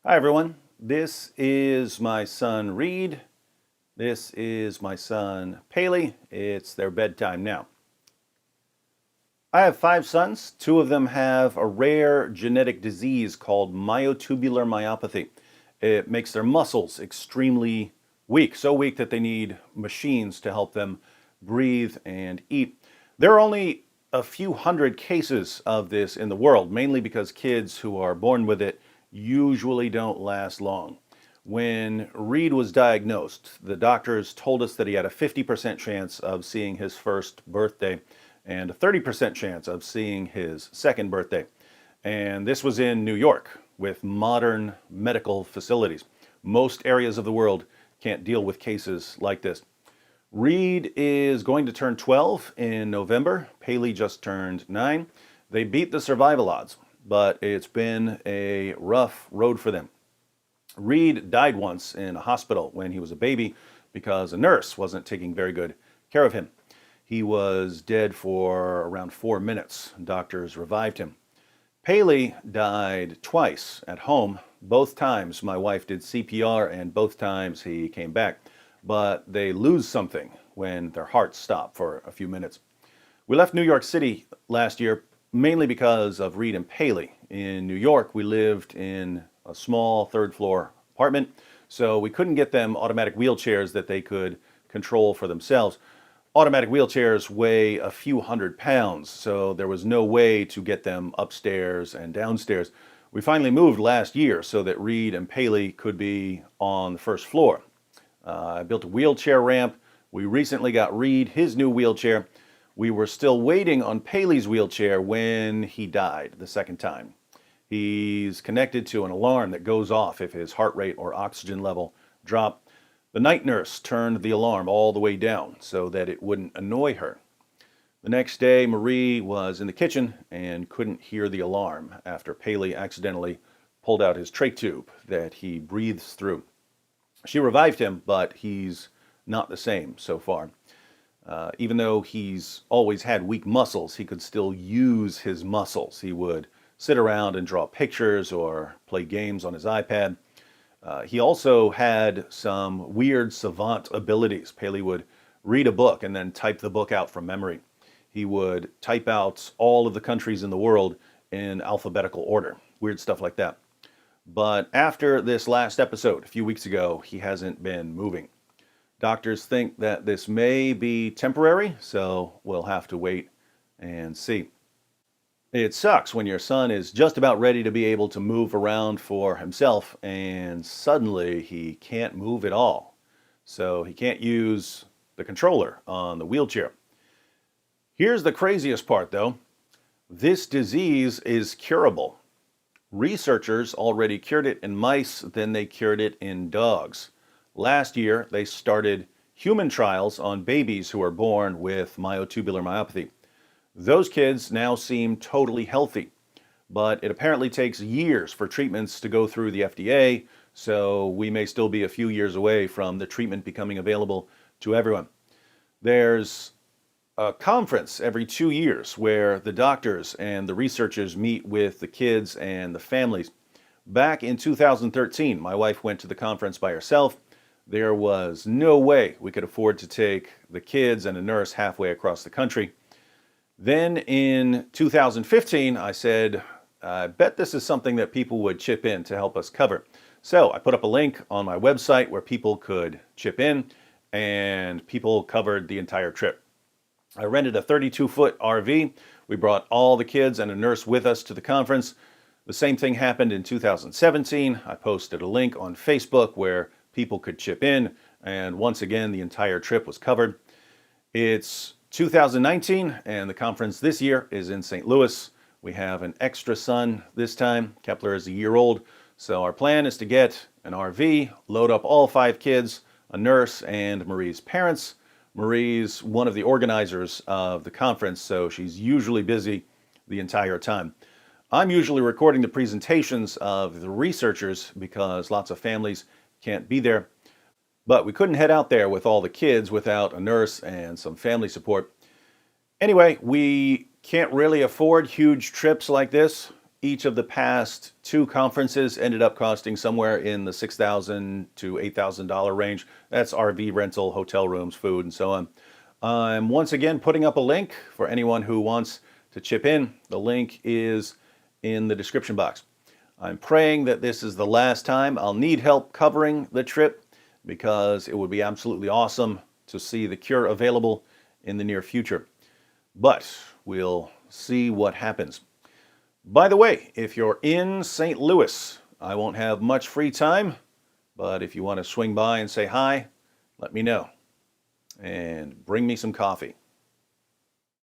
Hi, everyone. This is my son Reed. This is my son Paley. It's their bedtime now. I have five sons. Two of them have a rare genetic disease called myotubular myopathy. It makes their muscles extremely weak, so weak that they need machines to help them breathe and eat. There are only a few hundred cases of this in the world, mainly because kids who are born with it usually don't last long. When Reed was diagnosed, the doctors told us that he had a 50% chance of seeing his first birthday and a 30% chance of seeing his second birthday. And this was in New York with modern medical facilities. Most areas of the world can't deal with cases like this. Reed is going to turn 12 in November. Paley just turned 9. They beat the survival odds, but it's been a rough road for them. Reed died once in a hospital when he was a baby because a nurse wasn't taking very good care of him. He was dead for around 4 minutes. Doctors revived him. Paley died twice at home. Both times my wife did CPR and both times he came back. But they lose something when their hearts stop for a few minutes. We left New York City last year mainly because of Reed and Paley. In New York, we lived in a small third floor apartment, so we couldn't get them automatic wheelchairs that they could control for themselves. Automatic wheelchairs weigh a few hundred pounds, so there was no way to get them upstairs and downstairs. We finally moved last year so that Reed and Paley could be on the first floor. I built a wheelchair ramp. We recently got Reed his new wheelchair. We were still waiting on Paley's wheelchair when he died the second time. He's connected to an alarm that goes off if his heart rate or oxygen level drop. The night nurse turned the alarm all the way down so that it wouldn't annoy her. The next day, Marie was in the kitchen and couldn't hear the alarm after Paley accidentally pulled out his trach tube that he breathes through. She revived him, but he's not the same so far. Even though he's always had weak muscles, he could still use his muscles. He would sit around and draw pictures or play games on his iPad. He also had some weird savant abilities. Paley would read a book and then type the book out from memory. He would type out all of the countries in the world in alphabetical order. Weird stuff like that. But after this last episode, a few weeks ago, he hasn't been moving. Doctors think that this may be temporary, so we'll have to wait and see. It sucks when your son is just about ready to be able to move around for himself and suddenly he can't move at all. So he can't use the controller on the wheelchair. Here's the craziest part though. This disease is curable. Researchers already cured it in mice, then they cured it in dogs. Last year, they started human trials on babies who are born with myotubular myopathy. Those kids now seem totally healthy, but it apparently takes years for treatments to go through the FDA, so we may still be a few years away from the treatment becoming available to everyone. There's a conference every 2 years where the doctors and the researchers meet with the kids and the families. Back in 2013, my wife went to the conference by herself. There was no way we could afford to take the kids and a nurse halfway across the country. Then in 2015, I said, I bet this is something that people would chip in to help us cover. So I put up a link on my website where people could chip in, and people covered the entire trip. I rented a 32-foot RV. We brought all the kids and a nurse with us to the conference. The same thing happened in 2017. I posted a link on Facebook where people could chip in, and once again, the entire trip was covered. It's 2019, and the conference this year is in St. Louis. We have an extra son this time. Kepler is a year old, so our plan is to get an RV, load up all 5 kids, a nurse, and Marie's parents. Marie's one of the organizers of the conference, so she's usually busy the entire time. I'm usually recording the presentations of the researchers because lots of families can't be there. But we couldn't head out there with all the kids without a nurse and some family support. Anyway, we can't really afford huge trips like this. Each of the past two conferences ended up costing somewhere in the $6,000 to $8,000 range. That's RV rental, hotel rooms, food, and so on. I'm once again putting up a link for anyone who wants to chip in. The link is in the description box. I'm praying that this is the last time I'll need help covering the trip, because it would be absolutely awesome to see the cure available in the near future. But we'll see what happens. By the way, if you're in St. Louis, I won't have much free time, but if you want to swing by and say hi, let me know. And bring me some coffee.